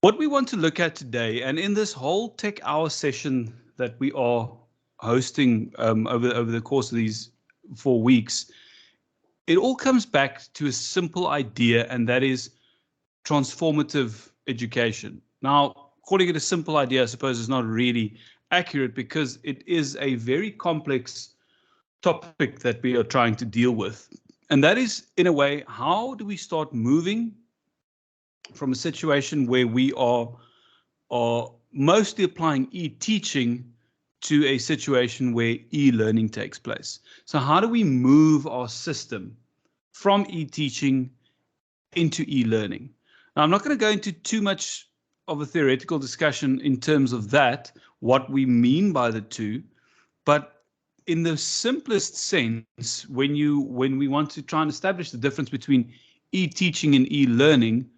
What we want to look at today, and in this whole Tech Hour session that we are hosting over the course of these 4 weeks, it all comes back to a simple idea, and that is transformative education. Now, calling it a simple idea, I suppose, is not really accurate because it is a very complex topic that we are trying to deal with. And that is, in a way, how do we start moving from a situation where we are mostly applying e-teaching to a situation where e-learning takes place. So how do we move our system from e-teaching into e-learning? Now, I'm not going to go into too much of a theoretical discussion in terms of that, what we mean by the two, but in the simplest sense, when we want to try and establish the difference between e-teaching and e-learning,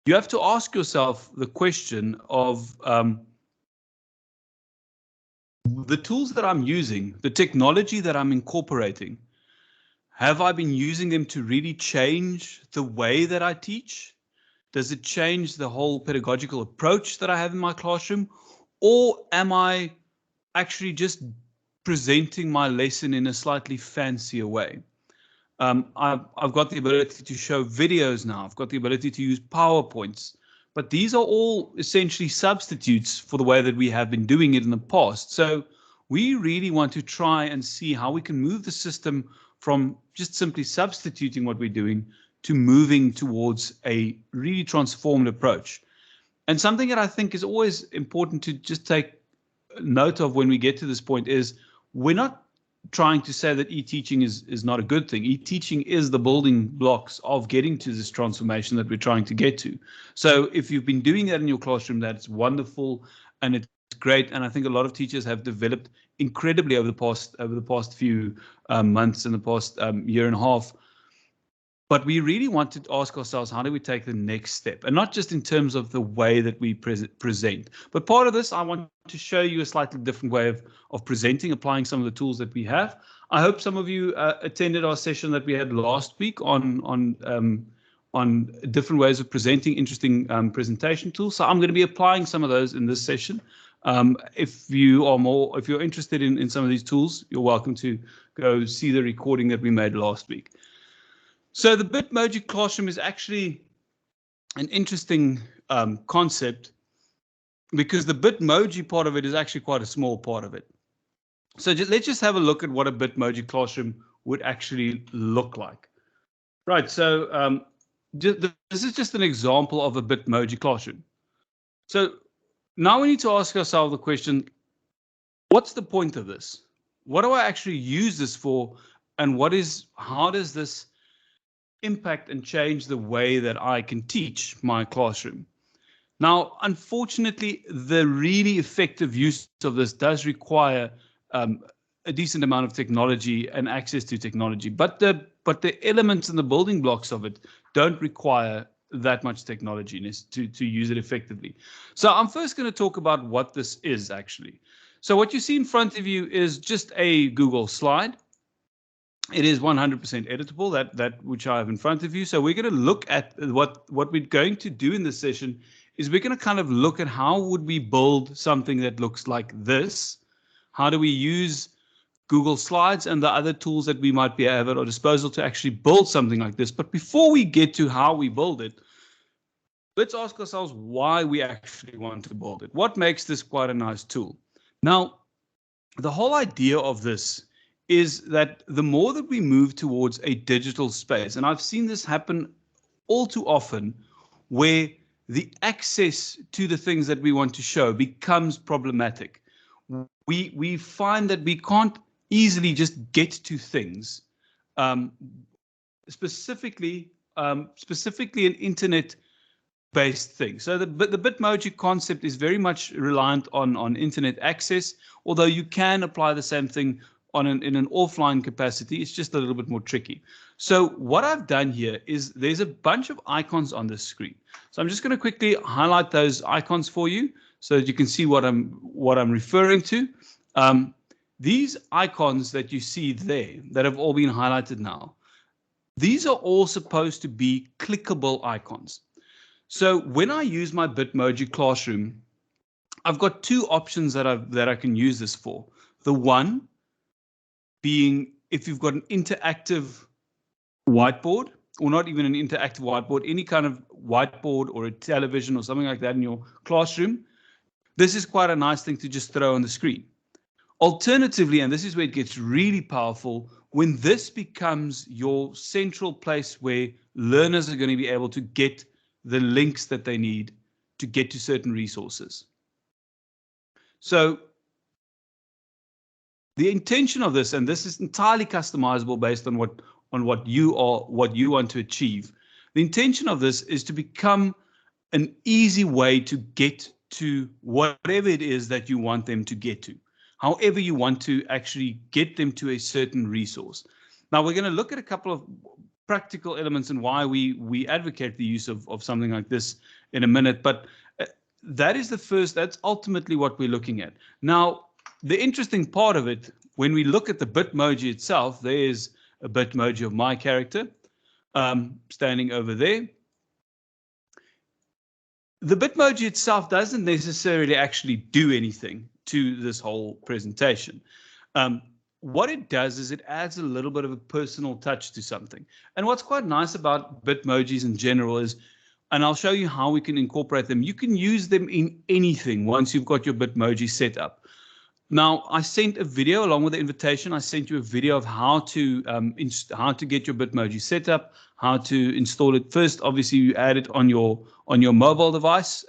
you have to ask yourself the question of the tools that I'm using, the technology that I'm incorporating, have I been using them to really change the way that I teach? Does it change the whole pedagogical approach that I have in my classroom? Or am I actually just presenting my lesson in a slightly fancier way? I've got the ability to show videos now. I've got the ability to use PowerPoints. But these are all essentially substitutes for the way that we have been doing it in the past. So we really want to try and see how we can move the system from just simply substituting what we're doing to moving towards a really transformed approach. And something that I think is always important to just take note of when we get to this point is we're not trying to say that e-teaching is not a good thing. E-teaching is the building blocks of getting to this transformation that we're trying to get to. So if you've been doing that in your classroom, that's wonderful and it's great. And I think a lot of teachers have developed incredibly over the past few months and the past year and a half. But we really want to ask ourselves, how do we take the next step? And not just in terms of the way that we present. But part of this, I want to show you a slightly different way of presenting, applying some of the tools that we have. I hope some of you attended our session that we had last week on different ways of presenting interesting presentation tools. So I'm going to be applying some of those in this session. If you're interested in some of these tools, you're welcome to go see the recording that we made last week. So the Bitmoji Classroom is actually an interesting concept because the Bitmoji part of it is actually quite a small part of it. So let's just have a look at what a Bitmoji Classroom would actually look like. Right, so this is just an example of a Bitmoji Classroom. So now we need to ask ourselves the question, what's the point of this? What do I actually use this for? And how does this impact and change the way that I can teach my classroom? Now, unfortunately, the really effective use of this does require a decent amount of technology and access to technology, but the elements and the building blocks of it don't require that much technology to use it effectively. So I'm first going to talk about what this is actually. So what you see in front of you is just a Google slide. It is 100% editable, that which I have in front of you. So we're going to look at what we're going to do in this session is we're going to kind of look at how would we build something that looks like this. How do we use Google Slides and the other tools that we might have at our disposal to actually build something like this. But before we get to how we build it, let's ask ourselves why we actually want to build it. What makes this quite a nice tool? Now, the whole idea of this is that the more that we move towards a digital space, and I've seen this happen all too often, where the access to the things that we want to show becomes problematic. We find that we can't easily just get to things, specifically an internet-based thing. So the Bitmoji concept is very much reliant on internet access, although you can apply the same thing in an offline capacity. It's just a little bit more tricky. So what I've done here is there's a bunch of icons on the screen. So I'm just going to quickly highlight those icons for you so that you can see what I'm referring to. These icons that you see there that have all been highlighted now, these are all supposed to be clickable icons. So when I use my Bitmoji Classroom, I've got two options that I can use this for. The one being if you've got an interactive whiteboard, or not even an interactive whiteboard, any kind of whiteboard or a television or something like that in your classroom, this is quite a nice thing to just throw on the screen. Alternatively, and this is where it gets really powerful, when this becomes your central place where learners are going to be able to get the links that they need to get to certain resources. So the intention of this, and this is entirely customizable based on what you want to achieve. The intention of this is to become an easy way to get to whatever it is that you want them to get to, however you want to actually get them to a certain resource. Now we're going to look at a couple of practical elements and why we advocate the use of something like this in a minute, but that's ultimately what we're looking at. Now, the interesting part of it, when we look at the Bitmoji itself, there's a Bitmoji of my character standing over there. The Bitmoji itself doesn't necessarily actually do anything to this whole presentation. What it does is it adds a little bit of a personal touch to something. And what's quite nice about Bitmojis in general is, and I'll show you how we can incorporate them. You can use them in anything once you've got your Bitmoji set up. Now, I sent a video along with the invitation. I sent you a video of how to get your Bitmoji set up, how to install it. First, obviously, you add it on your mobile device.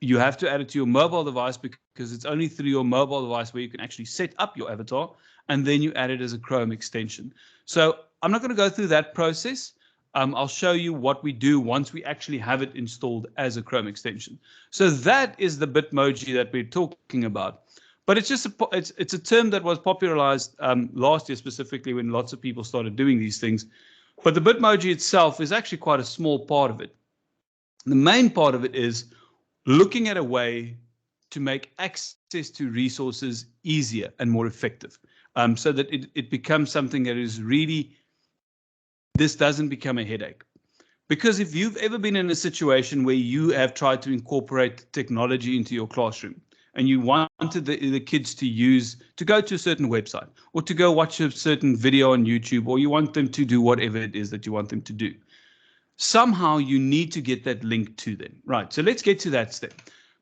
You have to add it to your mobile device because it's only through your mobile device where you can actually set up your avatar, and then you add it as a Chrome extension. So I'm not going to go through that process. I'll show you what we do once we actually have it installed as a Chrome extension. So that is the Bitmoji that we're talking about. But it's just it's a term that was popularized last year specifically when lots of people started doing these things. But the Bitmoji itself is actually quite a small part of it. The main part of it is looking at a way to make access to resources easier and more effective, so that it becomes something that is really, this doesn't become a headache. Because if you've ever been in a situation where you have tried to incorporate technology into your classroom, and you wanted the kids to go to a certain website or to go watch a certain video on YouTube, or you want them to do whatever it is that you want them to do, somehow you need to get that link to them. Right, so let's get to that step.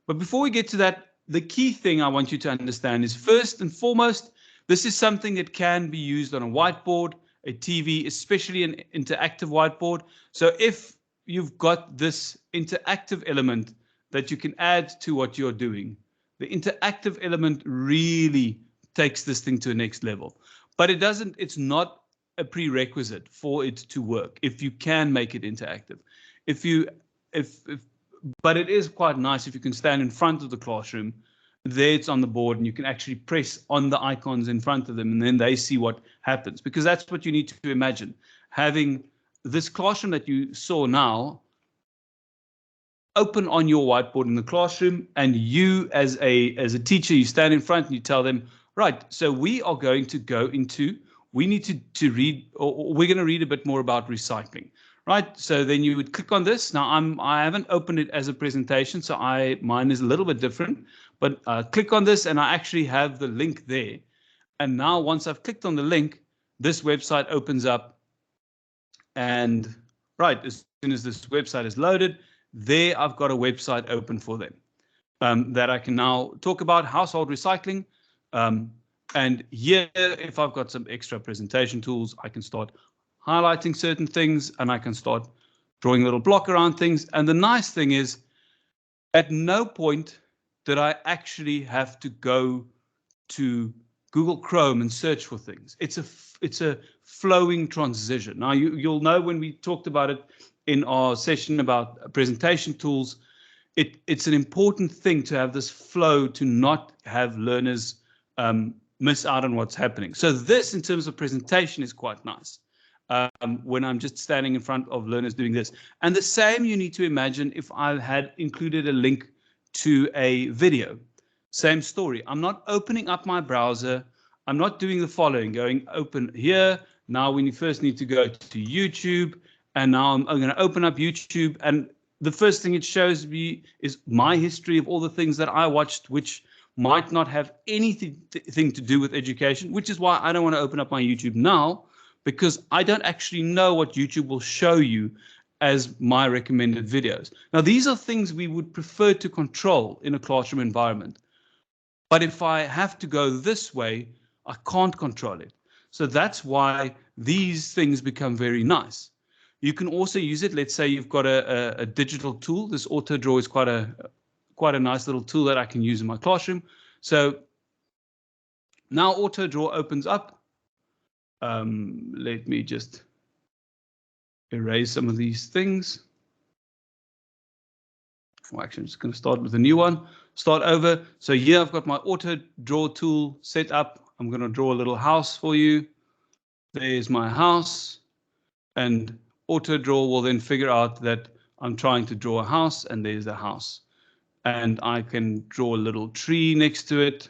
But before we get to that, the key thing I want you to understand is, first and foremost, this is something that can be used on a whiteboard, a TV, especially an interactive whiteboard. So if you've got this interactive element that you can add to what you're doing, the interactive element really takes this thing to the next level. But it's not a prerequisite for it to work if you can make it interactive. But it is quite nice if you can stand in front of the classroom, there it's on the board, and you can actually press on the icons in front of them, and then they see what happens. Because that's what you need to imagine. Having this classroom that you saw now open on your whiteboard in the classroom, and you as a teacher, you stand in front and you tell them, right, so we are going to go into, we need to read, or we're going to read a bit more about recycling, right? So then you would click on this. Now I haven't opened it as a presentation, so mine is a little bit different, but click on this and I actually have the link there. And now once I've clicked on the link, this website opens up, and right, as soon as this website is loaded, there I've got a website open for them that I can now talk about household recycling. And here, if I've got some extra presentation tools, I can start highlighting certain things, and I can start drawing a little block around things. And the nice thing is, at no point did I actually have to go to Google Chrome and search for things. It's a flowing transition. Now you'll know when we talked about it in our session about presentation tools, it's an important thing to have this flow, to not have learners miss out on what's happening. So this, in terms of presentation, is quite nice when I'm just standing in front of learners doing this. And the same you need to imagine if I had included a link to a video. Same story. I'm not opening up my browser. I'm not doing the following, going open here. Now we first need to go to YouTube. And now I'm going to open up YouTube, and the first thing it shows me is my history of all the things that I watched, which might not have anything to do with education, which is why I don't want to open up my YouTube now, because I don't actually know what YouTube will show you as my recommended videos. Now, these are things we would prefer to control in a classroom environment. But if I have to go this way, I can't control it. So that's why these things become very nice. You can also use it. Let's say you've got a digital tool. This auto draw is quite a nice little tool that I can use in my classroom. So now auto draw opens up. Let me just erase some of these things. Well, actually, I'm just going to start with a new one. Start over. So here I've got my auto draw tool set up. I'm going to draw a little house for you. There's my house, and auto draw will then figure out that I'm trying to draw a house, and there's the house. And I can draw a little tree next to it.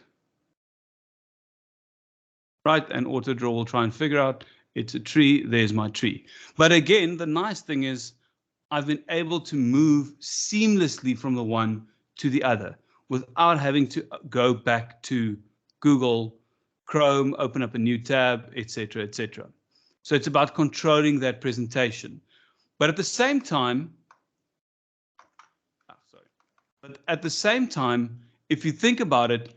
Right, and auto draw will try and figure out it's a tree. There's my tree. But again, the nice thing is I've been able to move seamlessly from the one to the other without having to go back to Google Chrome, open up a new tab, etc., etc. So it's about controlling that presentation. But at the same time, if you think about it,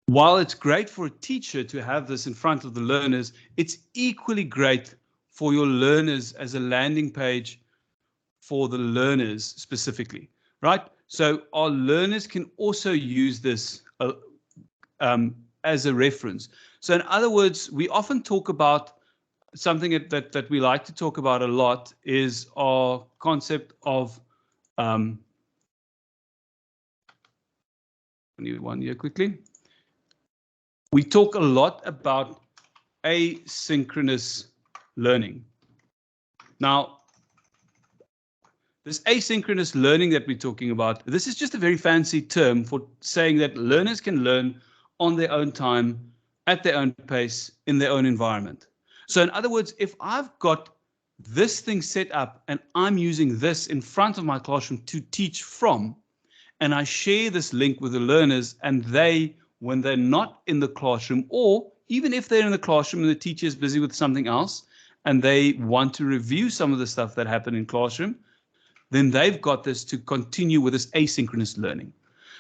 while it's great for a teacher to have this in front of the learners, it's equally great for your learners as a landing page for the learners specifically, right? So our learners can also use this as a reference. So in other words, we often talk about something that we like to talk about a lot is our concept of one here quickly. We talk a lot about asynchronous learning. Now, this asynchronous learning that we're talking about, this is just a very fancy term for saying that learners can learn on their own time, at their own pace, in their own environment. So in other words, if I've got this thing set up and I'm using this in front of my classroom to teach from, and I share this link with the learners, and they, when they're not in the classroom, or even if they're in the classroom and the teacher is busy with something else, and they want to review some of the stuff that happened in classroom, then they've got this to continue with this asynchronous learning.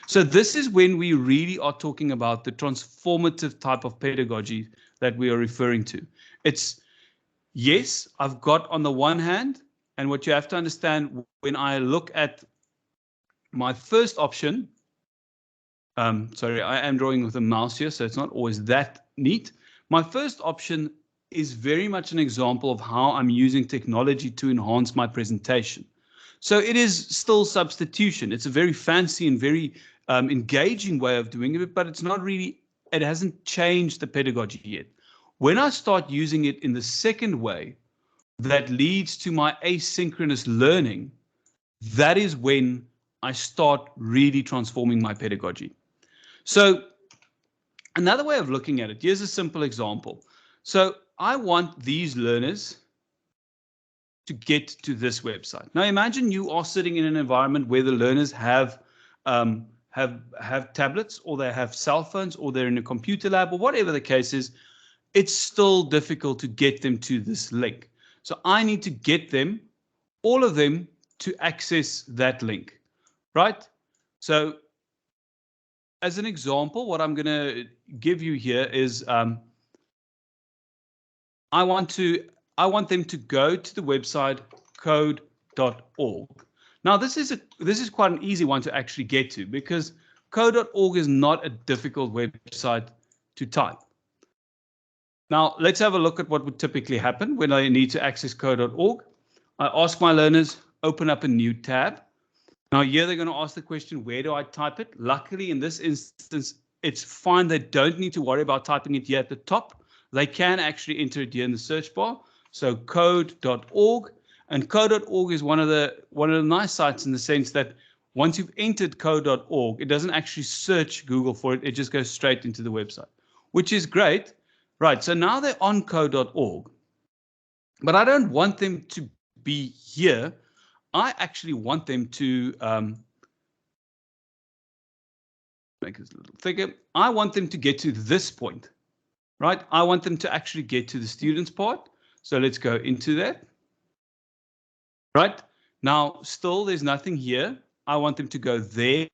So this is when we really are talking about the transformative type of pedagogy that we are referring to. It's, yes, I've got on the one hand, and what you have to understand when I look at my first option, sorry, I am drawing with a mouse here, so it's not always that neat. My first option is very much an example of how I'm using technology to enhance my presentation. So it is still substitution. It's a very fancy and very engaging way of doing it, but it's not really, it hasn't changed the pedagogy yet. When I start using it in the second way, that leads to my asynchronous learning, that is when I start really transforming my pedagogy. So another way of looking at it, here's a simple example. So I want these learners to get to this website. Now imagine you are sitting in an environment where the learners have tablets, or they have cell phones, or they're in a computer lab, or whatever the case is. It's still difficult to get them to this link. So I need to get them, all of them, to access that link, right? So as an example, what I'm going to give you here is I want them to go to the website Codeorg. Now this is quite an easy one to actually get to, because Codeorg is not a difficult website to type. Now let's have a look at what would typically happen when I need to access Codeorg. I ask my learners, open up a new tab. Now here they're going to ask the question, where do I type it? Luckily in this instance, it's fine. They don't need to worry about typing it here at the top. They can actually enter it here in the search bar. So code.org, and code.org is one of the nice sites in the sense that once you've entered code.org, it doesn't actually search Google for it. It just goes straight into the website, which is great. Right, so now they're on code.org, but I don't want them to be here. I actually want them to make it a little thicker. I want them to get to this point, right? I want them to actually get to the students part. So let's go into that. Right? Now, still there's nothing here. I want them to go there.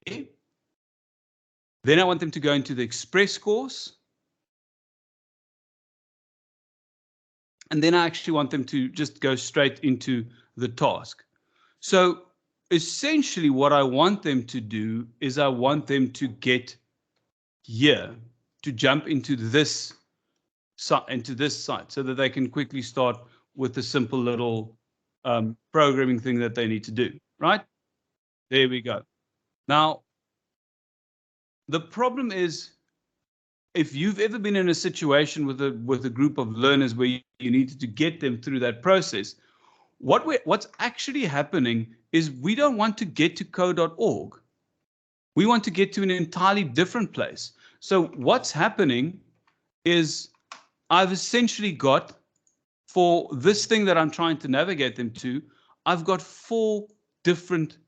Then I want them to go into the Express course. And then I actually want them to just go straight into the task. So essentially what I want them to do is I want them to get here, to jump into this site so that they can quickly start with a simple little programming thing that they need to do, right? There we go. Now, the problem is, if you've ever been in a situation with a group of learners where you needed to get them through that process, what's actually happening is we don't want to get to Codeorg. We want to get to an entirely different place. So what's happening is I've essentially got, for this thing that I'm trying to navigate them to, I've got 4 different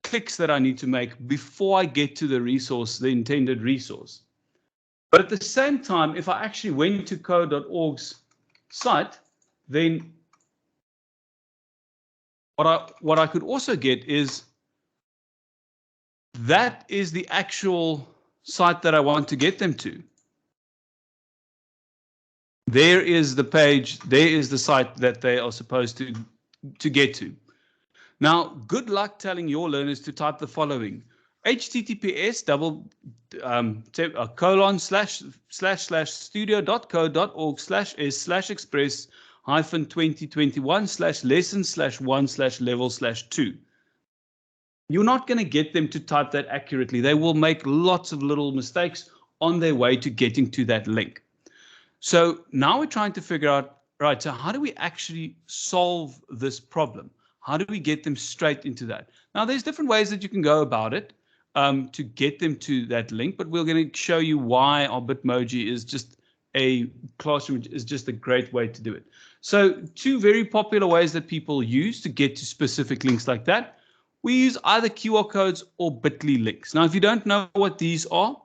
clicks that I need to make before I get to the resource, the intended resource. But at the same time, if I actually went to Codeorg's site, then what I could also get is that is the actual site that I want to get them to. There is the page, there is the site that they are supposed to get to. Now, good luck telling your learners to type the following: https://studio.code.org/is/express-2021/lesson/1/level/2. You're not going to get them to type that accurately. They will make lots of little mistakes on their way to getting to that link. So now we're trying to figure out, right, so how do we actually solve this problem? How do we get them straight into that? Now, there's different ways that you can go about it to get them to that link, but we're going to show you why our Bitmoji is just a classroom, is just a great way to do it. So 2 very popular ways that people use to get to specific links like that. We use either QR codes or bit.ly links. Now, if you don't know what these are,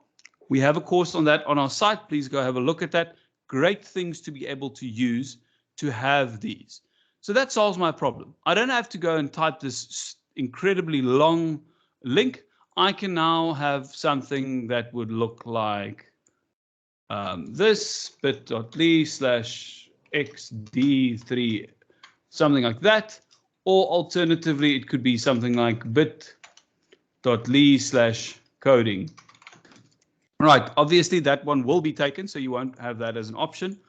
we have a course on that on our site. Please go have a look at that. Great things to be able to use to have these. So that solves my problem. I don't have to go and type this incredibly long link. I can now have something that would look like this, bit.ly/xd3, something like that. Or alternatively, it could be something like bit.ly/coding. Right, obviously that one will be taken, so you won't have that as an option,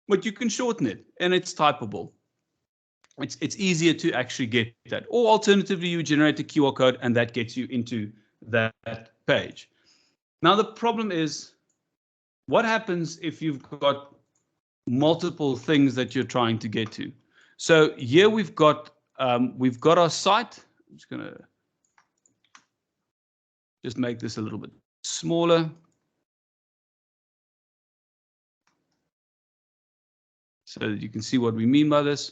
but you can shorten it and it's typable. It's easier to actually get that. Or alternatively, you generate a QR code and that gets you into that page. Now, the problem is, what happens if you've got multiple things that you're trying to get to? So here we've got our site. I'm just going to just make this a little bit smaller. So that you can see what we mean by this.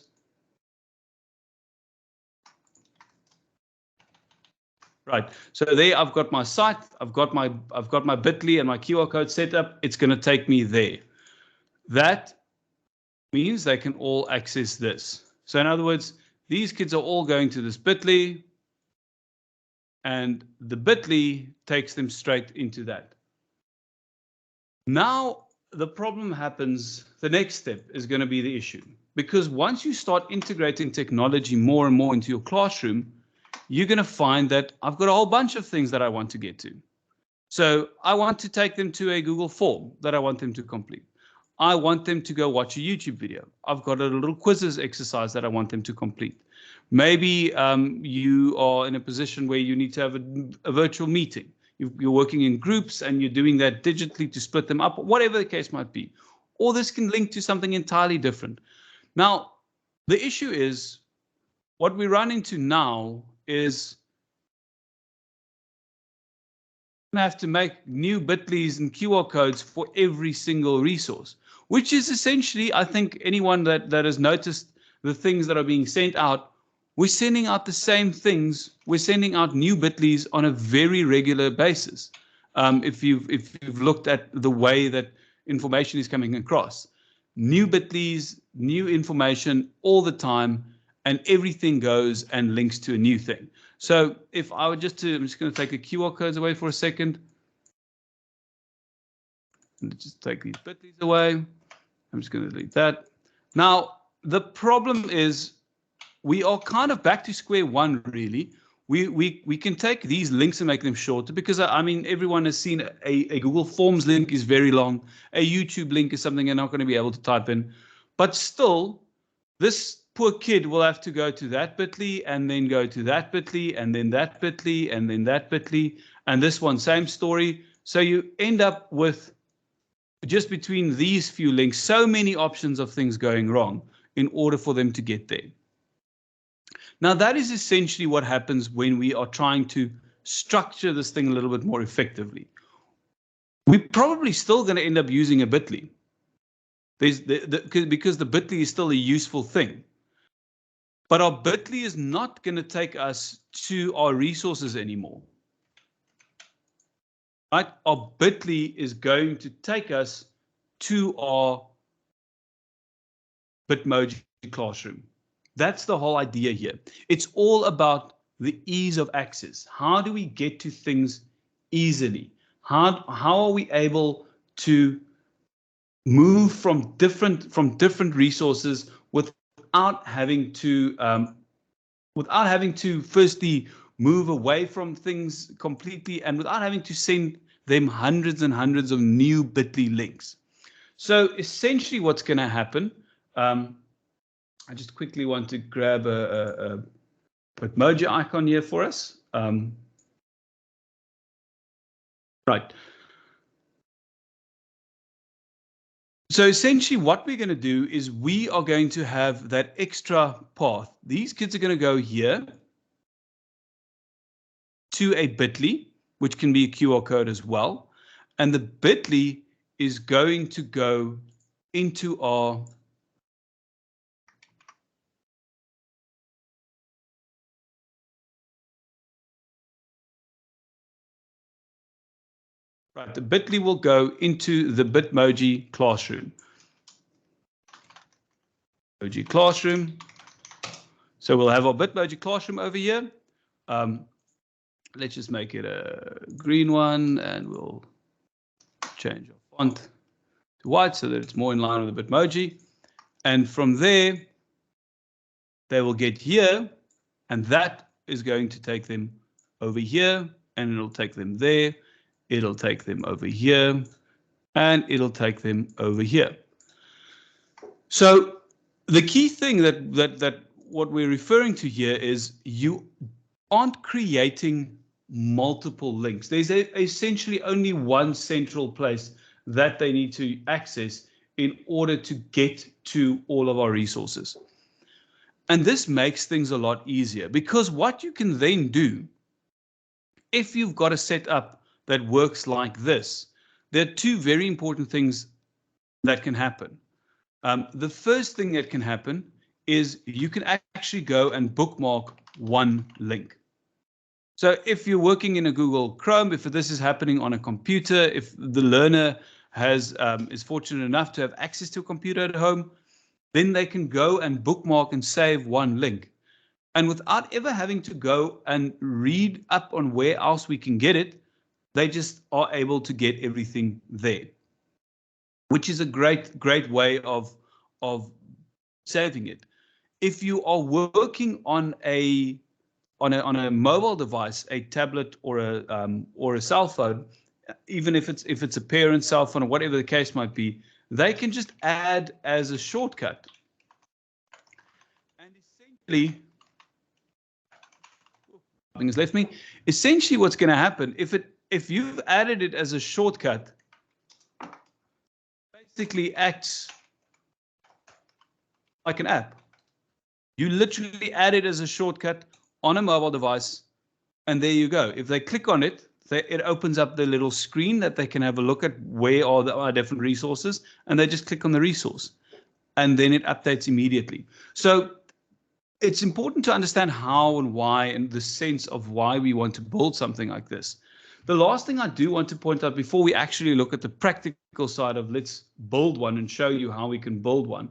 Right, so there I've got my site, I've got my bit.ly and my QR code set up. It's going to take me there. That means they can all access this. So in other words, these kids are all going to this bit.ly, and the bit.ly takes them straight into that. Now the problem happens, the next step is going to be the issue, because once you start integrating technology more and more into your classroom, you're going to find that I've got a whole bunch of things that I want to get to. So I want to take them to a Google form that I want them to complete. I want them to go watch a YouTube video. I've got a little quizzes exercise that I want them to complete. Maybe you are in a position where you need to have a virtual meeting. You're working in groups and you're doing that digitally to split them up, whatever the case might be. Or this can link to something entirely different. Now, the issue is, what we run into now is we have to make new bit.lys and QR codes for every single resource, which is essentially, I think anyone that has noticed the things that are being sent out, we're sending out the same things. We're sending out new Bitleys on a very regular basis. If you've looked at the way that information is coming across, new Bitleys, new information all the time, and everything goes and links to a new thing. So if I were I'm just going to take the QR codes away for a second. Let's just take these Bitleys away. I'm just going to delete that. Now, the problem is we are kind of back to square one, really. We can take these links and make them shorter because, I mean, everyone has seen a Google Forms link is very long. A YouTube link is something they're not going to be able to type in. But still, this poor kid will have to go to that Bitly and then go to that Bitly and then that Bitly and then that Bitly. And this one, same story. So you end up with, just between these few links, so many options of things going wrong in order for them to get there. Now, that is essentially what happens when we are trying to structure this thing a little bit more effectively. We're probably still going to end up using a Bitly. Because the Bitly is still a useful thing. But our Bitly is not going to take us to our resources anymore. Right? Our Bitly is going to take us to our Bitmoji Classroom. That's the whole idea here. It's all about the ease of access. How do we get to things easily? How are we able to move from different resources without having to firstly move away from things completely and without having to send them hundreds and hundreds of new Bitly links? So essentially what's going to happen, I just quickly want to grab a Bitmoji icon here for us. Right. So essentially what we're going to do is we are going to have that extra path. These kids are going to go here to a Bitly, which can be a QR code as well. And the Bitly is going to go into our right. The Bitly will go into the Bitmoji Classroom. Bitmoji Classroom. So we'll have our Bitmoji Classroom over here. Let's just make it a green one and we'll change our font to white so that it's more in line with the Bitmoji. And from there, they will get here, and that is going to take them over here, and it'll take them there. It'll take them over here, and it'll take them over here. So the key thing that what we're referring to here is you aren't creating multiple links. There's essentially only one central place that they need to access in order to get to all of our resources. And this makes things a lot easier because what you can then do, if you've got a setup that works like this, there are two very important things that can happen. The first thing that can happen is you can actually go and bookmark one link. So if you're working in a Google Chrome, if this is happening on a computer, if the learner is fortunate enough to have access to a computer at home, then they can go and bookmark and save one link. And without ever having to go and read up on where else we can get it, they just are able to get everything there, which is a great way of saving it. If you are working on a mobile device, a tablet or a cell phone, even if it's a parent's cell phone or whatever the case might be, they can just add as a shortcut. And essentially, something has left me. Essentially, what's going to happen if you've added it as a shortcut, basically acts like an app. You literally add it as a shortcut on a mobile device, and there you go. If they click on it, it opens up the little screen that they can have a look at where are the different resources, and they just click on the resource, and then it updates immediately. So it's important to understand how and why and the sense of why we want to build something like this. The last thing I do want to point out before we actually look at the practical side of let's build one and show you how we can build one,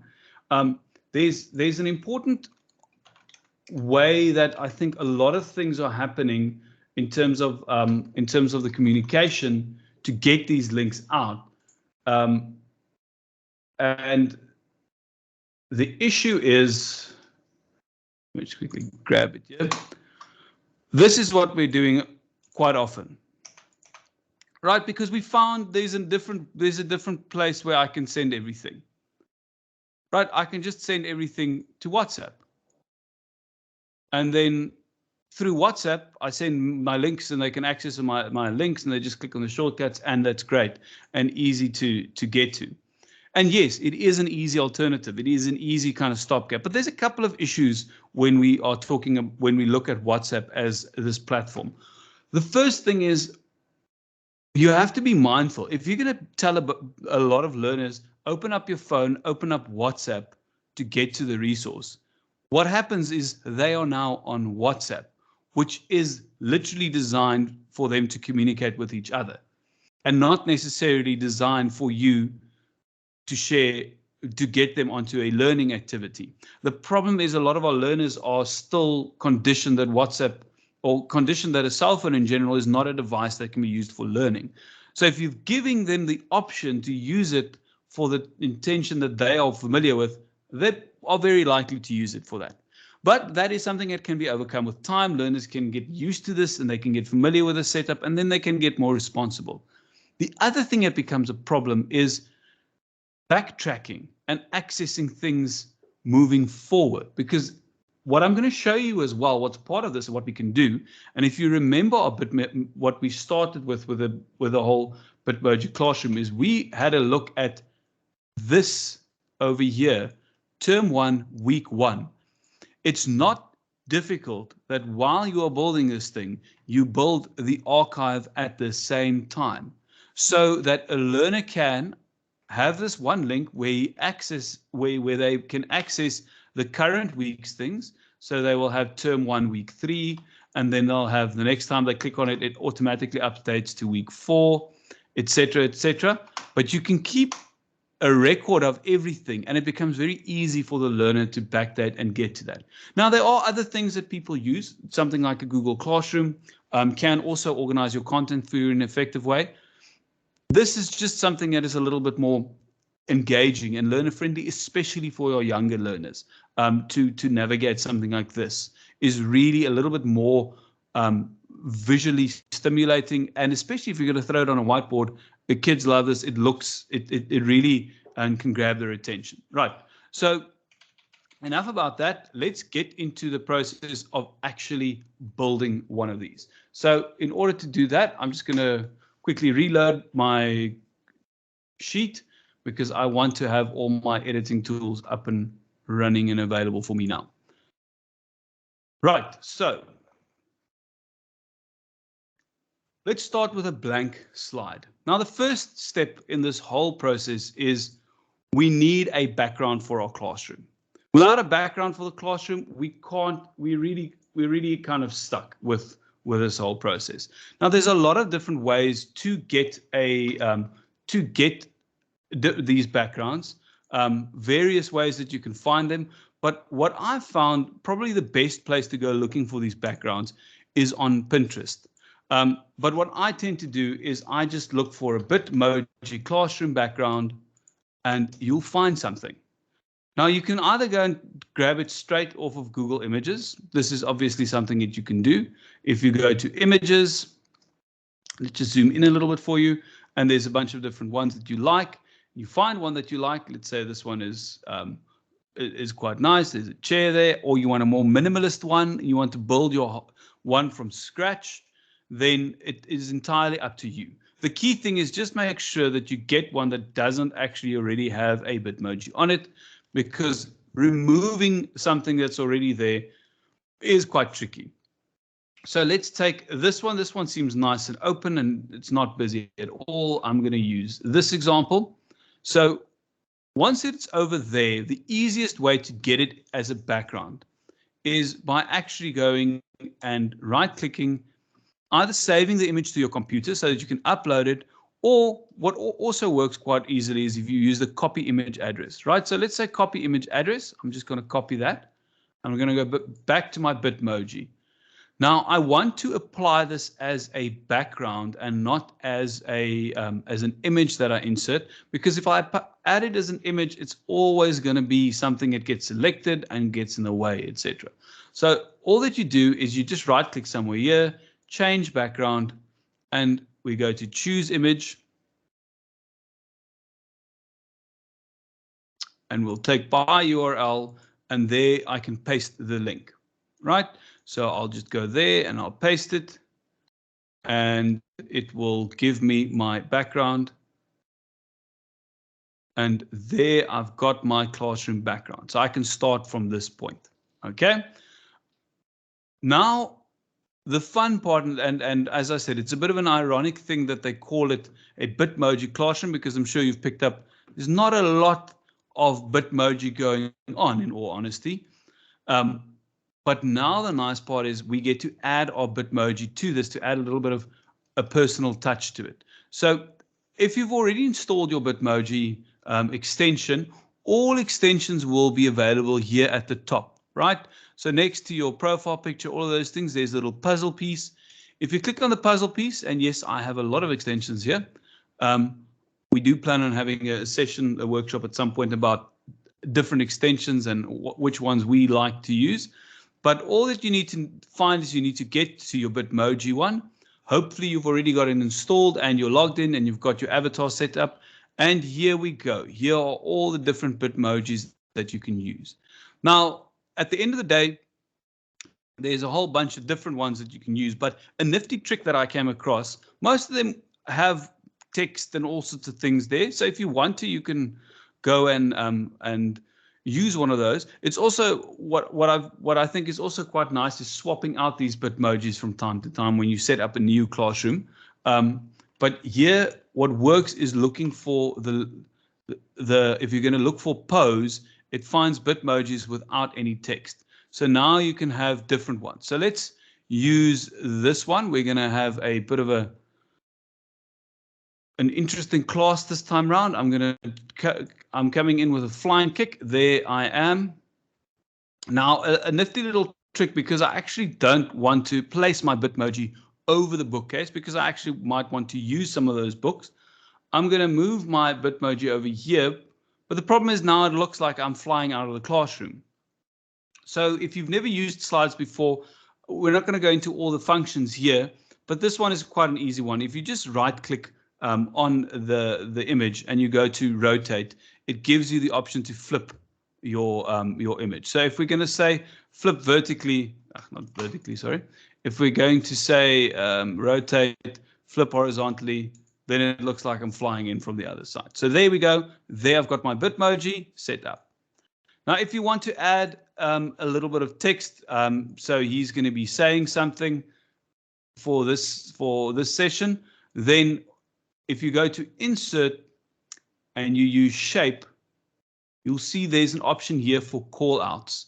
there's an important way that I think a lot of things are happening in terms of the communication to get these links out, and the issue is, let me just quickly grab it here. This is what we're doing quite often, right? Because we found there's a different place where I can send everything, right? I can just send everything to WhatsApp. And then through WhatsApp, I send my links and they can access my links and they just click on the shortcuts, and that's great and easy to get to. And yes, it is an easy alternative. It is an easy kind of stopgap. But there's a couple of issues when we are talking, when we look at WhatsApp as this platform. The first thing is you have to be mindful. If you're going to tell a lot of learners, open up your phone, open up WhatsApp to get to the resource, what happens is they are now on WhatsApp, which is literally designed for them to communicate with each other and not necessarily designed for you to share, to get them onto a learning activity. The problem is a lot of our learners are still conditioned that WhatsApp, or conditioned that a cell phone in general, is not a device that can be used for learning. So if you're giving them the option to use it for the intention that they are familiar with, they are very likely to use it for that. But that is something that can be overcome with time. Learners can get used to this and they can get familiar with the setup, and then they can get more responsible. The other thing that becomes a problem is backtracking and accessing things moving forward, because what I'm going to show you as well, what's part of this and what we can do, and if you remember what we started with the whole Bitmoji Classroom, is we had a look at this over here, term 1, week 1. It's not difficult that while you are building this thing, you build the archive at the same time, so that a learner can have this one link where where they can access the current week's things. So they will have term 1, week 3, and then they'll have, the next time they click on it, it automatically updates to week 4, etc., etc. But you can keep a record of everything, and it becomes very easy for the learner to backdate and get to that. Now, there are other things that people use. Something like a Google Classroom can also organize your content for you in an effective way. This is just something that is a little bit more engaging and learner friendly, especially for your younger learners. To navigate something like this is really a little bit more visually stimulating, and especially if you're going to throw it on a whiteboard, the kids love this. It really can grab their attention. Right. So enough about that. Let's get into the process of actually building one of these. So in order to do that, I'm just going to quickly reload my sheet because I want to have all my editing tools up and running and available for me now. Right, so let's start with a blank slide. Now, the first step in this whole process is we need a background for our classroom. Without a background for the classroom, we're really kind of stuck with this whole process. Now, there's a lot of different ways to get these backgrounds, various ways that you can find them. But what I found, probably the best place to go looking for these backgrounds is on Pinterest. But what I tend to do is I just look for a Bitmoji Classroom background, and you'll find something. Now, you can either go and grab it straight off of Google Images. This is obviously something that you can do. If you go to Images, let's just zoom in a little bit for you, and there's a bunch of different ones that you like. You find one that you like. Let's say this one is quite nice. There's a chair there, or you want a more minimalist one. You want to build your one from scratch, then it is entirely up to you. The key thing is just make sure that you get one that doesn't actually already have a Bitmoji on it, because removing something that's already there is quite tricky. So let's take this one. This one seems nice and open and it's not busy at all. I'm going to use this example. So once it's over there, the easiest way to get it as a background is by actually going and right-clicking, either saving the image to your computer so that you can upload it, or what also works quite easily is if you use the copy image address, right? So let's say copy image address. I'm just going to copy that. I'm going to go back to my Bitmoji. Now I want to apply this as a background and not as an image that I insert, because if I add it as an image, it's always going to be something that gets selected and gets in the way, etc. So all that you do is you just right click somewhere here, change background, and we go to choose image. And we'll take by URL, and there I can paste the link, right? So I'll just go there and I'll paste it, and it will give me my background. And there I've got my classroom background. So I can start from this point, okay? Now, the fun part, and as I said, it's a bit of an ironic thing that they call it a Bitmoji Classroom, because I'm sure you've picked up there's not a lot of Bitmoji going on, in all honesty. But now the nice part is we get to add our Bitmoji to this to add a little bit of a personal touch to it. So if you've already installed your Bitmoji extension, all extensions will be available here at the top, right? So next to your profile picture, all of those things, there's a little puzzle piece. If you click on the puzzle piece, and yes, I have a lot of extensions here. We do plan on having a session, a workshop at some point about different extensions and which ones we like to use. But all that you need to find is you need to get to your Bitmoji one. Hopefully you've already got it installed and you're logged in and you've got your avatar set up. And here we go. Here are all the different Bitmojis that you can use. Now, at the end of the day, there's a whole bunch of different ones that you can use. But a nifty trick that I came across, most of them have text and all sorts of things there. So if you want to, you can go and use one of those. It's also what I think is also quite nice is swapping out these Bitmojis from time to time when you set up a new classroom. But here, what works is looking for the if you're going to look for pose, it finds Bitmojis without any text. So now you can have different ones. So let's use this one. We're going to have a bit of an interesting class this time around. I'm coming in with a flying kick. There I am. Now a nifty little trick, because I actually don't want to place my Bitmoji over the bookcase, because I actually might want to use some of those books. I'm going to move my Bitmoji over here, but the problem is now it looks like I'm flying out of the classroom. So if you've never used slides before, we're not going to go into all the functions here, but this one is quite an easy one. If you just right click on the image and you go to rotate, it gives you the option to flip your image. So if we're going to say flip vertically, not vertically, sorry. If we're going to say rotate, flip horizontally, then it looks like I'm flying in from the other side. So there we go. There I've got my Bitmoji set up. Now, if you want to add a little bit of text, so he's going to be saying something for this session, then if you go to insert and you use shape, you'll see there's an option here for call outs.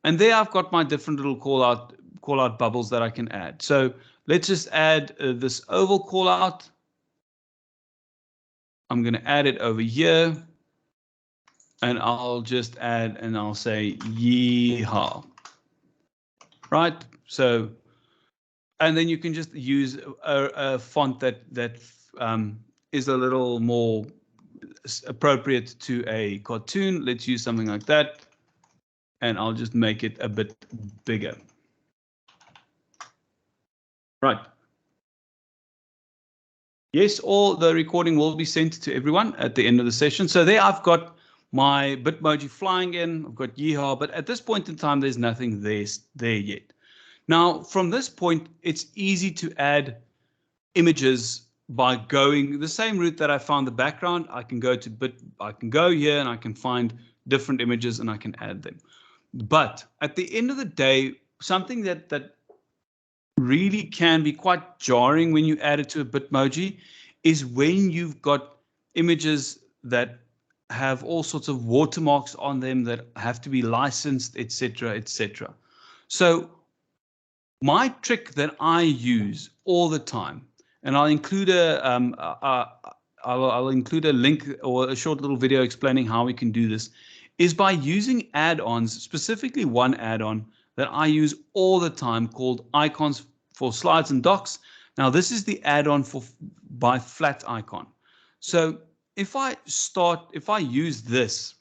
And there I've got my different little call out bubbles that I can add. So let's just add this oval call out. I'm going to add it over here. And I'll just add, and I'll say yeehaw. Right? So, and then you can just use a font that is a little more appropriate to a cartoon. Let's use something like that. And I'll just make it a bit bigger. Right. Yes, all the recording will be sent to everyone at the end of the session. So there I've got my Bitmoji flying in, I've got yeehaw, but at this point in time, there's nothing there yet. Now, from this point, it's easy to add images by going the same route that I found the background. I can go here and I can find different images and I can add them. But at the end of the day, something that really can be quite jarring when you add it to a Bitmoji is when you've got images that have all sorts of watermarks on them that have to be licensed, etc., etc. So my trick that I use all the time, and I'll include I'll include a link or a short little video explaining how we can do this, is by using add-ons, specifically one add-on that I use all the time called Icons for Slides and Docs. Now this is the add-on by Flat Icon. So if I use this,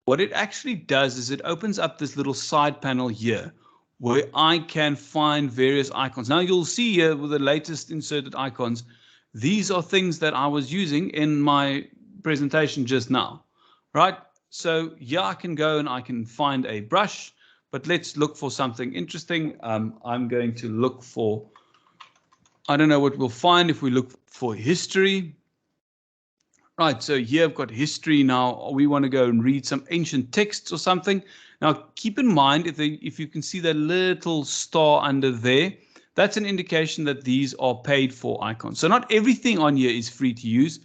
what it actually does is it opens up this little side panel here where I can find various icons. Now you'll see here with the latest inserted icons, these are things that I was using in my presentation just now, right? So yeah, I can go and I can find a brush, but let's look for something interesting. I'm going to look for, I don't know what we'll find if we look for history. Right, so here I've got history now. We want to go and read some ancient texts or something. Now, keep in mind, if you can see that little star under there, that's an indication that these are paid for icons. So not everything on here is free to use,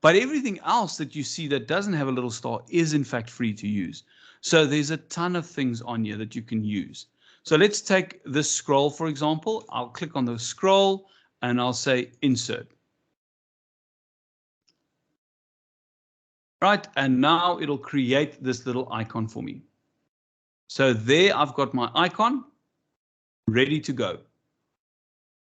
but everything else that you see that doesn't have a little star is in fact free to use. So there's a ton of things on here that you can use. So let's take this scroll, for example. I'll click on the scroll and I'll say insert. Right, and now it'll create this little icon for me. So there I've got my icon ready to go.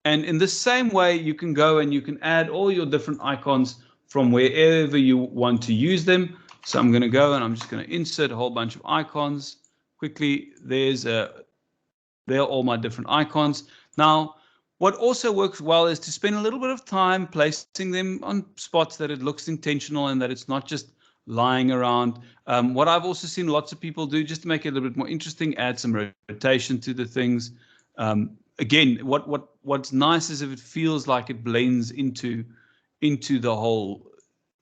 And in the same way, you can go and you can add all your different icons from wherever you want to use them. So I'm going to go and I'm just going to insert a whole bunch of icons quickly. There are all my different icons. Now, what also works well is to spend a little bit of time placing them on spots that it looks intentional and that it's not just lying around. What I've also seen lots of people do, just to make it a little bit more interesting, add some rotation to the things. Again, what's nice is if it feels like it blends into the whole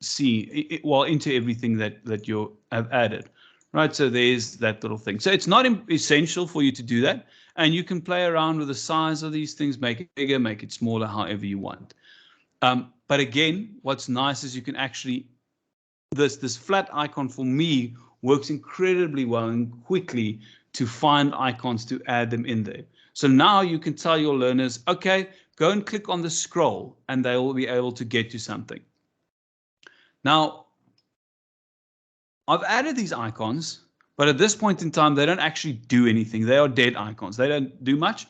scene, into everything that you have added. Right, so there's that little thing. So it's not essential for you to do that, and you can play around with the size of these things, make it bigger, make it smaller, however you want. But again, what's nice is you can actually, this flat icon for me works incredibly well and quickly to find icons to add them in there. So now you can tell your learners, okay, go and click on the scroll and they will be able to get to something. Now, I've added these icons, but at this point in time, they don't actually do anything. They are dead icons. They don't do much.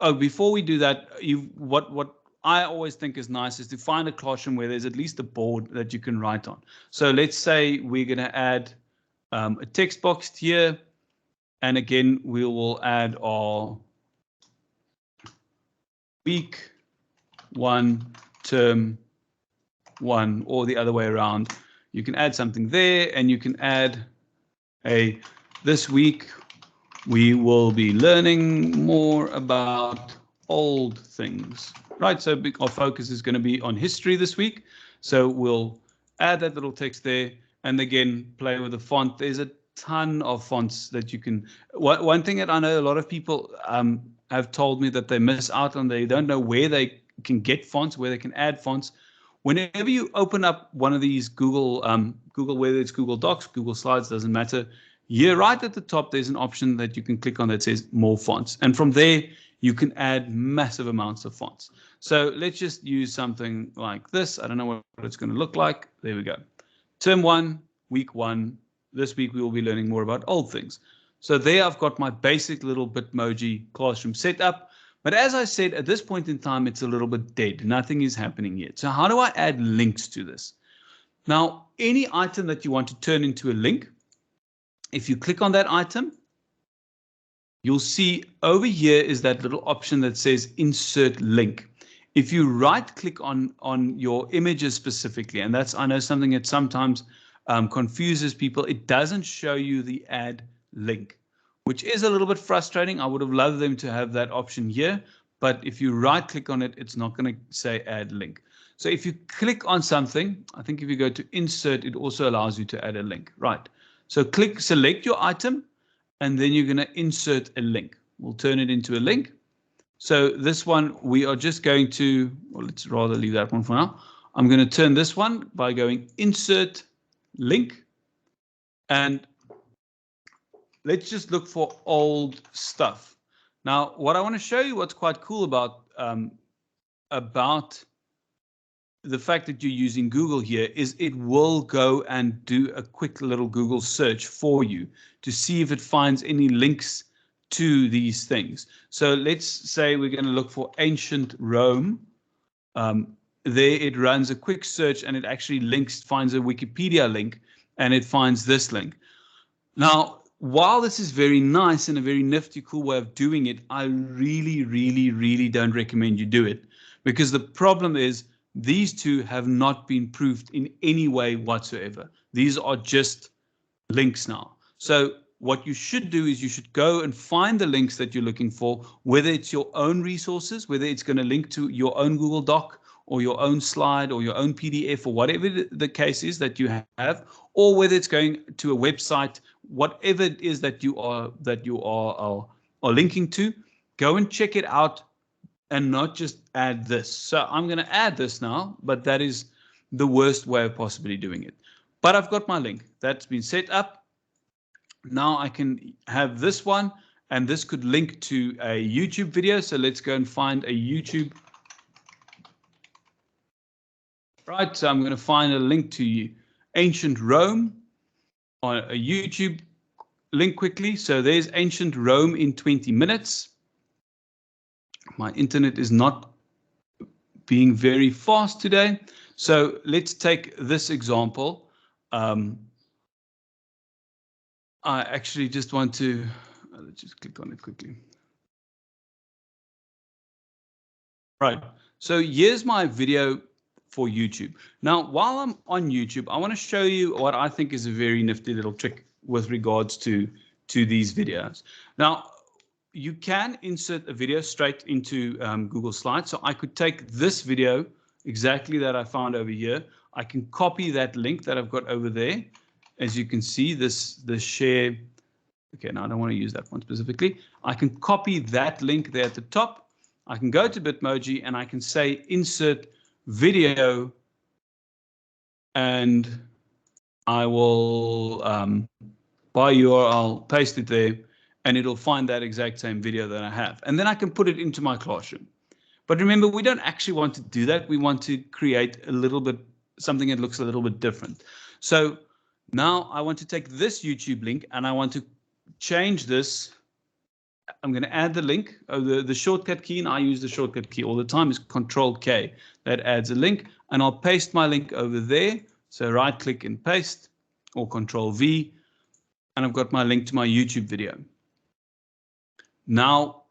Oh, before we do that, what I always think is nice is to find a classroom where there's at least a board that you can write on. So let's say we're going to add a text box here. And again, we will add our week 1, term 1, or the other way around. You can add something there, and you can add this week we will be learning more about old things, right? So our focus is going to be on history this week. So we'll add that little text there, and again, play with the font. There's a ton of fonts that you can. One thing that I know a lot of people have told me that they miss out on, they don't know where they can get fonts, where they can add fonts. Whenever you open up one of these Google, whether it's Google Docs, Google Slides, doesn't matter. Here, right at the top, there's an option that you can click on that says more fonts. And from there, you can add massive amounts of fonts. So let's just use something like this. I don't know what it's going to look like. There we go. Term 1, week 1. This week, we will be learning more about old things. So there I've got my basic little Bitmoji Classroom set up. But as I said, at this point in time, it's a little bit dead. Nothing is happening yet. So how do I add links to this? Now, any item that you want to turn into a link, if you click on that item, you'll see over here is that little option that says insert link. If you right click on your images specifically, and that's, I know, something that sometimes confuses people, it doesn't show you the add link, which is a little bit frustrating. I would have loved them to have that option here, but if you right click on it, it's not going to say add link. So if you click on something, I think if you go to insert, it also allows you to add a link, right? So select your item, and then you're going to insert a link. We'll turn it into a link. So this one, we are just going to, well, let's rather leave that one for now. I'm going to turn this one by going insert link, and let's just look for old stuff. Now, what I want to show you, what's quite cool about the fact that you're using Google here is it will go and do a quick little Google search for you to see if it finds any links to these things. So let's say we're going to look for ancient Rome. There it runs a quick search and it actually finds a Wikipedia link, and it finds this link. Now, while this is very nice and a very nifty, cool way of doing it, I really, really, really don't recommend you do it, because the problem is these two have not been proved in any way whatsoever. These are just links now. So what you should do is you should go and find the links that you're looking for, whether it's your own resources, whether it's going to link to your own Google Doc or your own slide or your own PDF or whatever the case is that you have, or whether it's going to a website, whatever it is that you are linking to, go and check it out and not just add this. So I'm going to add this now, but that is the worst way of possibly doing it. But I've got my link that's been set up. Now I can have this one, and this could link to a YouTube video. So let's go and find a YouTube. Right, so I'm going to find a link to ancient Rome on a YouTube link quickly. So there's ancient Rome in 20 minutes. My internet is not being very fast today. So let's take this example. I actually just want to, let's just click on it quickly. Right, so here's my video for YouTube. Now, while I'm on YouTube, I want to show you what I think is a very nifty little trick with regards to these videos. Now, you can insert a video straight into Google Slides. So I could take this video exactly that I found over here. I can copy that link that I've got over there. As you can see, the share. Okay, now I don't want to use that one specifically. I can copy that link there at the top. I can go to Bitmoji and I can say insert video, and I will by URL paste it there, and it'll find that exact same video that I have. And then I can put it into my classroom. But remember, we don't actually want to do that. We want to create a little bit, something that looks a little bit different. So now I want to take this YouTube link and I want to change this. I'm going to add the link. The shortcut key, and I use the shortcut key all the time, is Control-K. That adds a link, and I'll paste my link over there. So right click and paste, or Control-V, and I've got my link to my YouTube video. Now,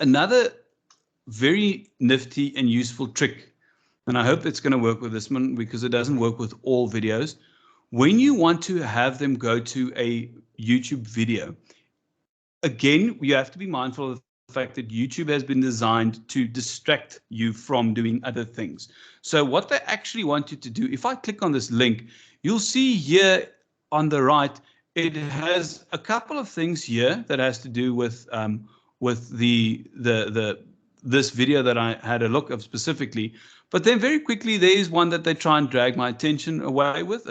another very nifty and useful trick, and I hope it's going to work with this one because it doesn't work with all videos. When you want to have them go to a YouTube video, again, you have to be mindful of the fact that YouTube has been designed to distract you from doing other things. So what they actually want you to do, if I click on this link, you'll see here on the right, it has a couple of things here that has to do with this video that I had a look of specifically. But then very quickly, there is one that they try and drag my attention away with,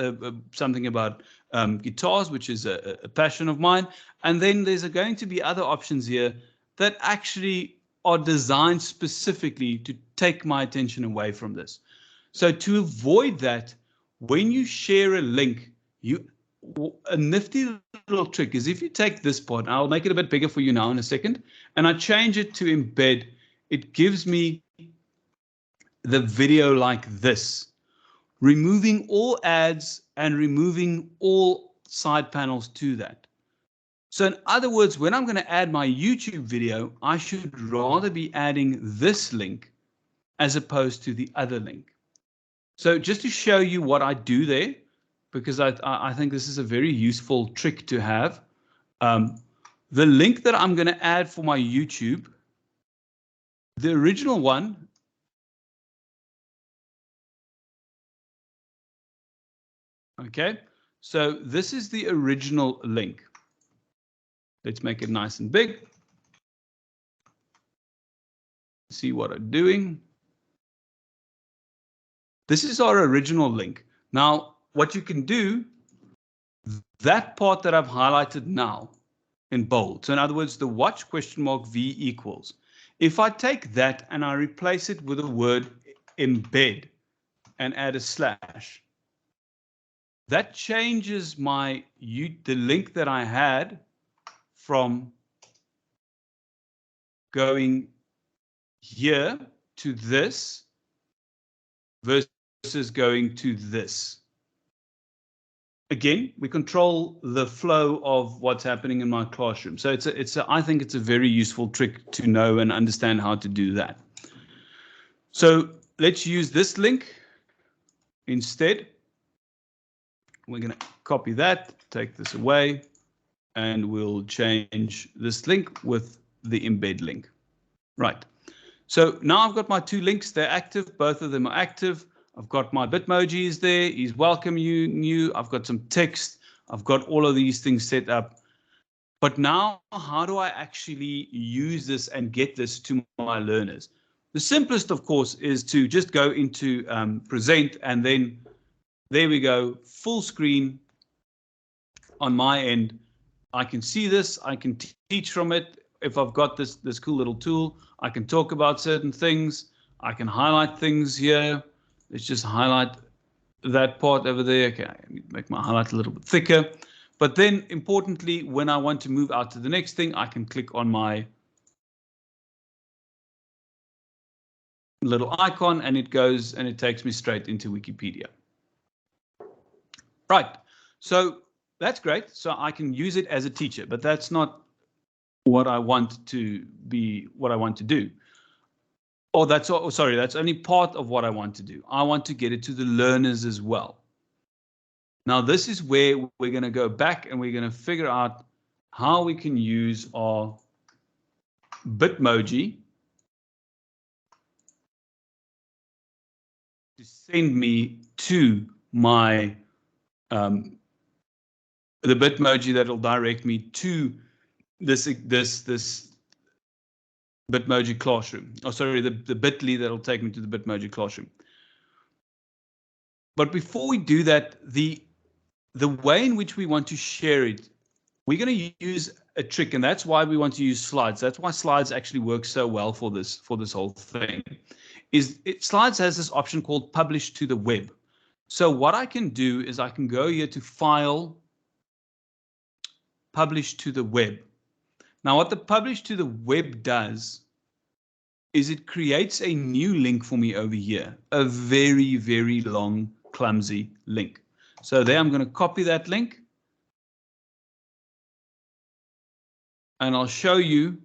something about guitars, which is a passion of mine. And then there's going to be other options here that actually are designed specifically to take my attention away from this. So to avoid that, when you share a link, a nifty little trick is if you take this part, I'll make it a bit bigger for you now in a second, and I change it to embed, it gives me the video like this, removing all ads and removing all side panels to that. So in other words, when I'm going to add my YouTube video, I should rather be adding this link as opposed to the other link. So just to show you what I do there, because I think this is a very useful trick to have. The link that I'm going to add for my YouTube, the original one, okay, so this is the original link. Let's make it nice and big. See what I'm doing. This is our original link. Now, what you can do that part that I've highlighted now in bold. So in other words, the watch V equals. If I take that and I replace it with a word embed and add a slash, that changes the link that I had from going here to this versus going to this. Again, we control the flow of what's happening in my classroom. So I think it's a very useful trick to know and understand how to do that. So let's use this link instead. We're going to copy that, take this away, and we'll change this link with the embed link. Right. So now I've got my two links. They're active. Both of them are active. I've got my Bitmoji is there. He's welcoming you. I've got some text. I've got all of these things set up. But now, how do I actually use this and get this to my learners? The simplest, of course, is to just go into present, and then there we go, full screen on my end. I can see this. I can teach from it. If I've got this cool little tool, I can talk about certain things. I can highlight things here. Let's just highlight that part over there. Okay, make my highlight a little bit thicker. But then importantly, when I want to move out to the next thing, I can click on my little icon and it goes and it takes me straight into Wikipedia. Right, so that's great. So I can use it as a teacher, but that's not what I want to be, what I want to do. Oh, that's only part of what I want to do. I want to get it to the learners as well. Now, this is where we're going to go back and we're going to figure out how we can use our Bitmoji to send me to my the Bitmoji that'll direct me to this Bitmoji Classroom. Oh, sorry, the Bitly that'll take me to the Bitmoji Classroom. But before we do that, the way in which we want to share it, we're going to use a trick, and that's why we want to use slides. That's why slides actually work so well for this whole thing. Slides has this option called Publish to the Web. So what I can do is I can go here to File, Publish to the Web. Now, what the Publish to the Web does is it creates a new link for me over here, a very, very long, clumsy link. So there I'm going to copy that link. And I'll show you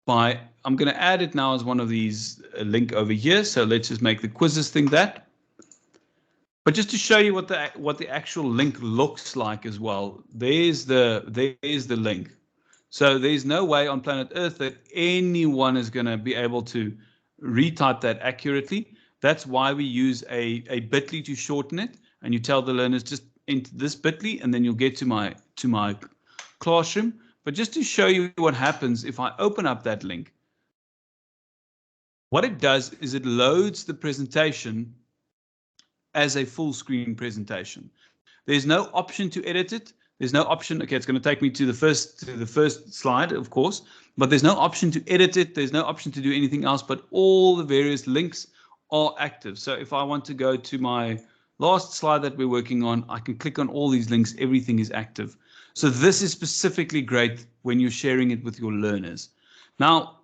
I'm going to add it now as one of these link over here. So let's just make the quizzes thing that. But just to show you what the actual link looks like as well, there's the link. So there's no way on planet Earth that anyone is going to be able to retype that accurately. That's why we use a Bitly to shorten it, and you tell the learners just enter this Bitly, and then you'll get to my classroom. But just to show you what happens if I open up that link, what it does is it loads the presentation as a full screen presentation. There's no option to edit it. There's no option. Okay, it's going to take me to the first slide, of course, but there's no option to edit it. There's no option to do anything else, but all the various links are active. So if I want to go to my last slide that we're working on, I can click on all these links. Everything is active. So this is specifically great when you're sharing it with your learners. Now,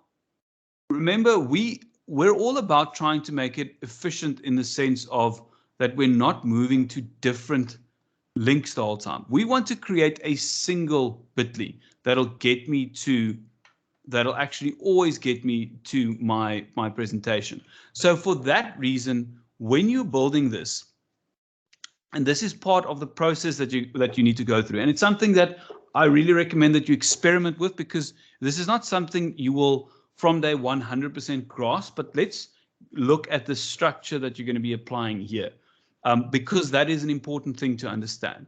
remember, we're all about trying to make it efficient in the sense of that we're not moving to different links the whole time. We want to create a single Bitly that'll actually always get me to my presentation. So for that reason, when you're building this, and this is part of the process that you need to go through, and it's something that I really recommend that you experiment with, because this is not something you will from day 100% grasp, but let's look at the structure that you're going to be applying here. Because that is an important thing to understand.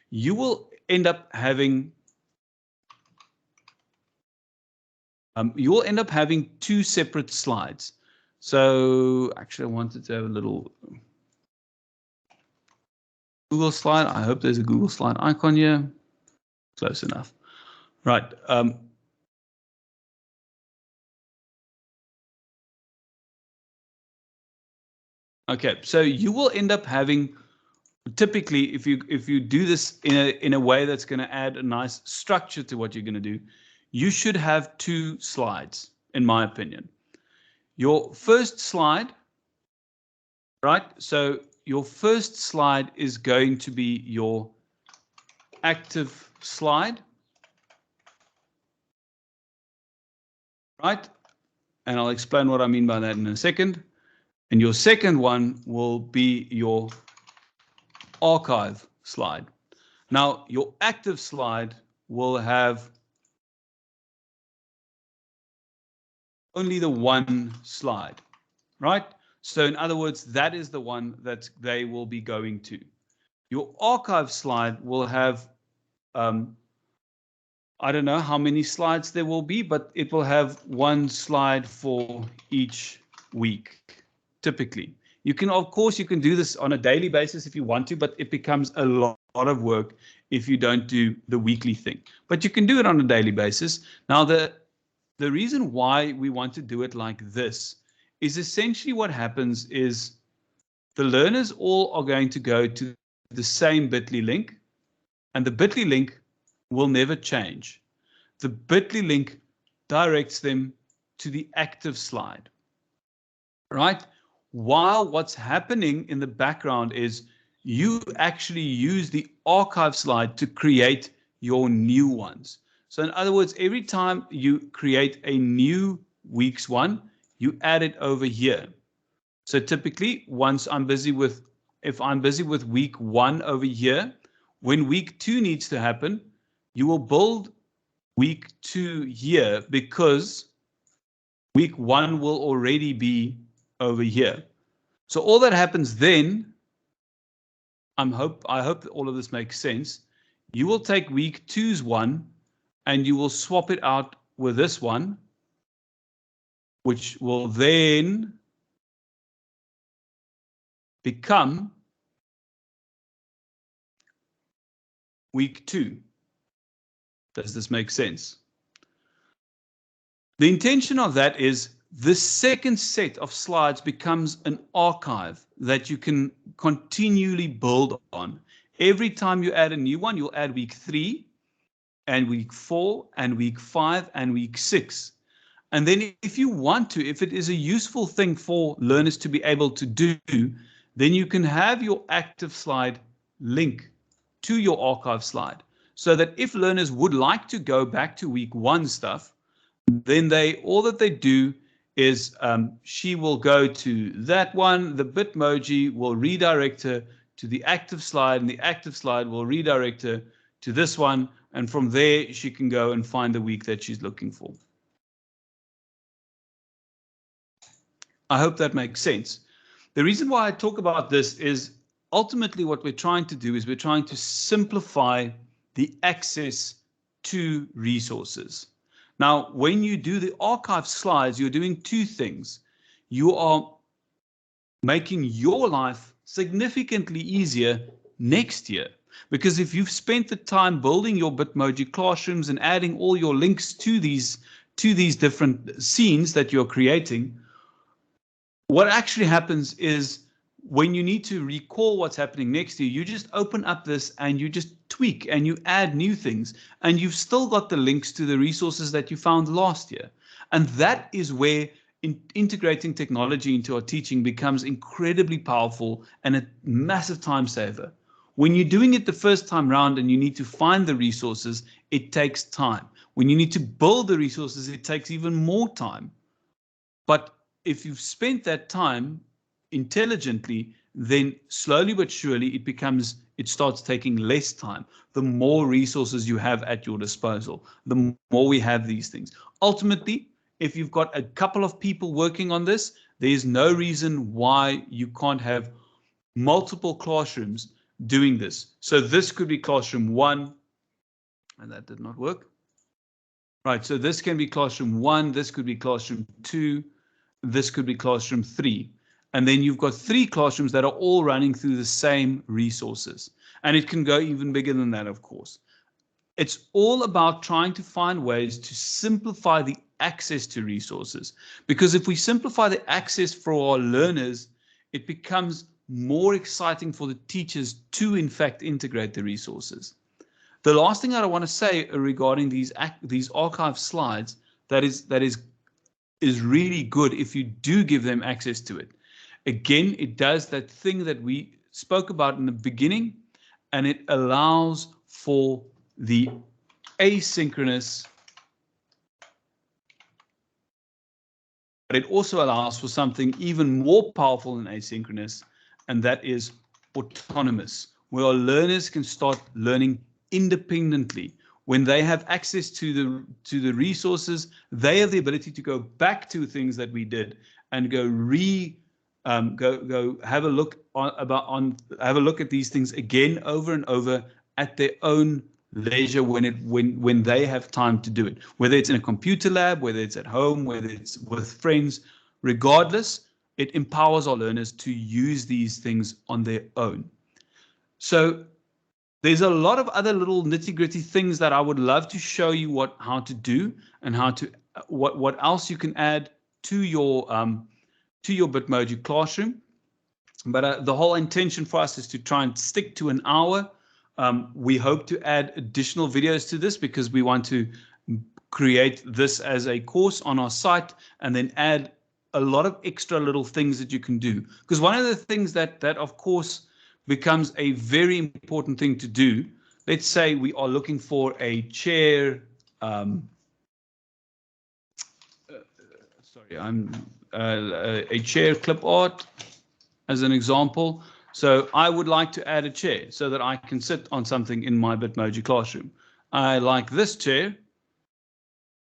You will end up having two separate slides. So actually, I wanted to have a little. Google slide. I hope there's a Google slide icon here. Close enough. Right. Okay, so you will end up having, typically, if you do this in a way that's going to add a nice structure to what you're going to do, you should have 2 slides, in my opinion. Your first slide, right? So your first slide is going to be your active slide, right? And I'll explain what I mean by that in a second. And your second one will be your archive slide. Now, your active slide will have only the one slide, right? So in other words, that is the one that they will be going to. Your archive slide will have, I don't know how many slides there will be, but it will have 1 slide for each week, typically. You can, of course, you can do this on a daily basis if you want to, but it becomes a lot of work if you don't do the weekly thing. But you can do it on a daily basis. Now, the reason why we want to do it like this is essentially what happens is the learners all are going to go to the same bit.ly link, and the bit.ly link will never change. The bit.ly link directs them to the active slide, right? While what's happening in the background is you actually use the archive slide to create your new ones. So in other words, every time you create a new week's one, you add it over here. So typically, once I'm busy with, if I'm busy with week 1 over here, when week 2 needs to happen, you will build week 2 here because week 1 will already be over here. So all that happens then, I hope that all of this makes sense. You will take week 2's one and you will swap it out with this one, which will then become week 2. Does this make sense? The intention of that is the second set of slides becomes an archive that you can continually build on. Every time you add a new one, you'll add week 3 and week 4 and week 5 and week 6. And then if you want to, if it is a useful thing for learners to be able to do, then you can have your active slide link to your archive slide so that if learners would like to go back to week 1 stuff, then all that they do is she will go to that one, the Bitmoji will redirect her to the active slide, and the active slide will redirect her to this one, and from there she can go and find the week that she's looking for. I hope that makes sense. The reason why I talk about this is ultimately what we're trying to do is we're trying to simplify the access to resources. Now, when you do the archive slides, you're doing 2 things. You are making your life significantly easier next year. Because if you've spent the time building your Bitmoji classrooms and adding all your links to these different scenes that you're creating, what actually happens is when you need to recall what's happening next year, you just open up this and you just tweak and you add new things, and you've still got the links to the resources that you found last year. And that is where integrating technology into our teaching becomes incredibly powerful and a massive time saver. When you're doing it the first time round and you need to find the resources, it takes time. When you need to build the resources, it takes even more time. But if you've spent that time intelligently, then slowly but surely it starts taking less time. The more resources you have at your disposal, the more we have these things. Ultimately, if you've got a couple of people working on this, there's no reason why you can't have multiple classrooms doing this. So this could be classroom 1, and that did not work. Right, so this can be classroom 1, this could be classroom 2, this could be classroom 3. And then you've got 3 classrooms that are all running through the same resources. And it can go even bigger than that, of course. It's all about trying to find ways to simplify the access to resources. Because if we simplify the access for our learners, it becomes more exciting for the teachers to, in fact, integrate the resources. The last thing I want to say regarding these archive slides that is really good if you do give them access to it. Again, it does that thing that we spoke about in the beginning, and it allows for the asynchronous, but it also allows for something even more powerful than asynchronous, and that is autonomous, where our learners can start learning independently. When they have access to the resources, they have the ability to go back to things that we did and go have a look have a look at these things again over and over at their own leisure when they have time to do it, whether it's in a computer lab, whether it's at home, whether it's with friends. Regardless, it empowers our learners to use these things on their own. So there's a lot of other little nitty-gritty things that I would love to show you how to do and what else you can add to your Bitmoji Classroom. But the whole intention for us is to try and stick to an hour. We hope to add additional videos to this because we want to create this as a course on our site and then add a lot of extra little things that you can do. Because one of the things that of course becomes a very important thing to do. Let's say we are looking for a chair. A chair clip art as an example. So I would like to add a chair so that I can sit on something in my Bitmoji Classroom. I like this chair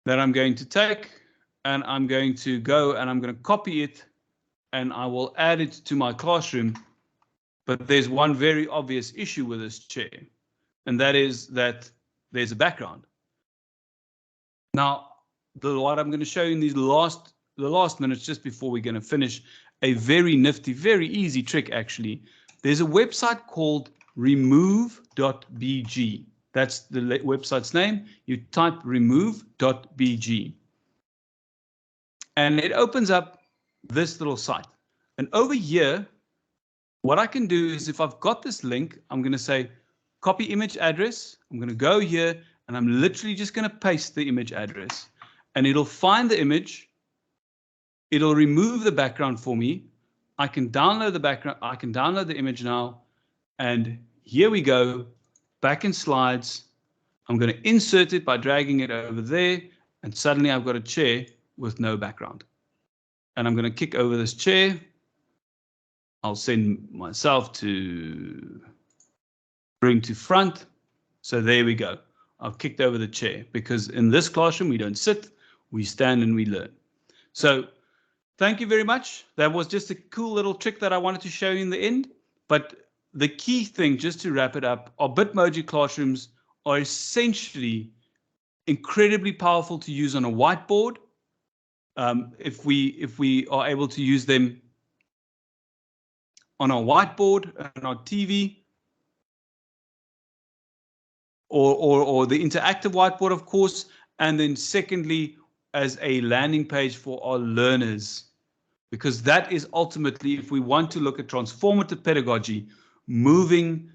that I'm going to take, and I'm going to go and I'm going to copy it, and I will add it to my classroom. But there's one very obvious issue with this chair, and that is that there's a background. Now, what I'm going to show you in the last minutes, just before we're going to finish, a very nifty, very easy trick actually. There's a website called remove.bg. That's the website's name. You type remove.bg. And it opens up this little site. And over here, what I can do is if I've got this link, I'm going to say copy image address. I'm going to go here and I'm literally just going to paste the image address. And it'll find the image. It'll remove the background for me. I can download the background. I can download the image now. And here we go. Back in slides. I'm going to insert it by dragging it over there. And suddenly I've got a chair with no background. And I'm going to kick over this chair. I'll send myself to bring to front. So there we go. I've kicked over the chair because in this classroom, we don't sit, we stand and we learn. So thank you very much. That was just a cool little trick that I wanted to show you in the end. But the key thing, just to wrap it up, our Bitmoji classrooms are essentially incredibly powerful to use on a whiteboard. If we are able to use them on our whiteboard and our TV, or the interactive whiteboard, of course, and then secondly, as a landing page for our learners, because that is ultimately, if we want to look at transformative pedagogy, moving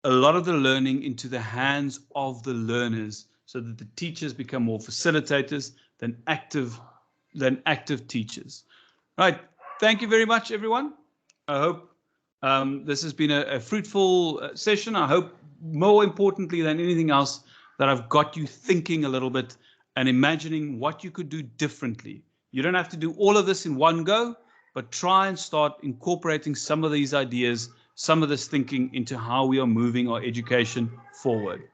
a lot of the learning into the hands of the learners so that the teachers become more facilitators than active teachers. Right. Thank you very much, everyone. I hope this has been a fruitful session. I hope, more importantly than anything else, that I've got you thinking a little bit and imagining what you could do differently. You don't have to do all of this in one go, but try and start incorporating some of these ideas, some of this thinking into how we are moving our education forward.